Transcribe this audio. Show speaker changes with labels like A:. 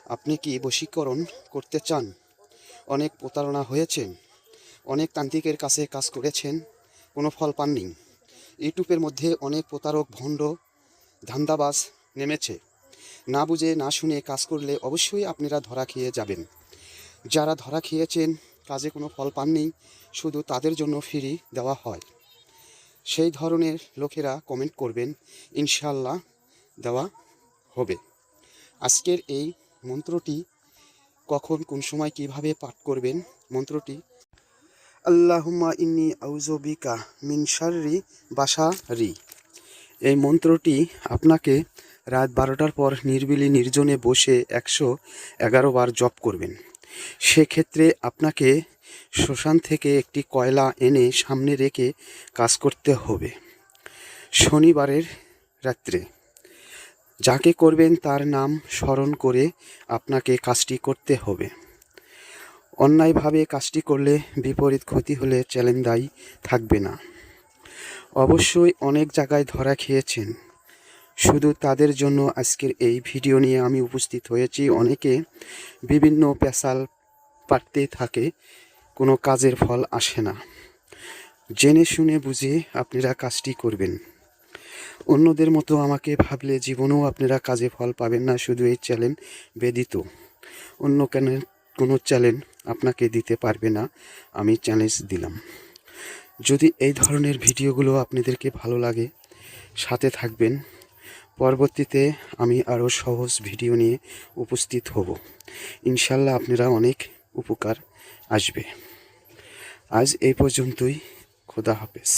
A: আপনি কি বশীকরণ করতে চান? অনেক প্রতারণা হয়েছেন, অনেক তান্ত্রিকের কাছে কাজ করেছেন, কোনো ফল পাননি। ইউটিউবের মধ্যে অনেক প্রতারক ভণ্ড ধান্দাবাজ নেমেছে। না বুঝে না শুনে কাজ করলে অবশ্যই আপনারা ধরা খেয়ে যাবেন। যারা ধরা খেয়েছেন, কাজে কোনো ফল পাননি, শুধু তাদের জন্য ফ্রি দেওয়া হয়। সেই ধরনের লোকেরা কমেন্ট করবেন, ইনশাল্লাহ দেওয়া হবে। আজকের এই মন্ত্রটি কখন কোন সময় কিভাবে পাঠ করবেন? মন্ত্রটি আল্লাহুম্মা ইন্নী আউযু বিকা মিন শাররি বাশারি। এই মন্ত্রটি আপনাকে রাত 12টার পর নিরিবিলি নির্জনে বসে 111 বার জপ করবেন। সেক্ষেত্রে আপনাকে শ্মশান থেকে একটি কয়লা এনে সামনে রেখে কাজ করতে হবে। শনিবারের রাত্রে যাকে করবেন তার নাম স্মরণ করে আপনাকে কাজটি করতে হবে। অন্যায়ভাবে কাজটি করলে বিপরীত ক্ষতি হলে চ্যালেঞ্জ দায়ী থাকবে না। অবশ্যই অনেক জায়গায় ধরা খেয়েছেন, শুধু তাদের জন্য আজকের এই ভিডিও নিয়ে আমি উপস্থিত হয়েছি। অনেকে বিভিন্ন পেশাল পাড়তে থাকে, কোনো কাজের ফল আসে না। জেনে শুনে বুঝে আপনারা কাজটি করবেন। অন্যদের মতো আমাকে ভাবলে জীবনেও আপনারা কাজে ফল পাবেন না। শুধু এই চ্যালেঞ্জ ব্যতীত অন্য কোনো চ্যালেঞ্জ আপনাকে দিতে পারবে না। আমি চ্যালেঞ্জ দিলাম। যদি এই ধরনের ভিডিওগুলো আপনাদেরকে ভালো লাগে, সাথে থাকবেন। পরবর্তীতে আমি আরও সহজ ভিডিও নিয়ে উপস্থিত হব। ইনশাল্লাহ আপনারা অনেক উপকার আসবে। আজ এই পর্যন্তই। খোদা হাফেজ।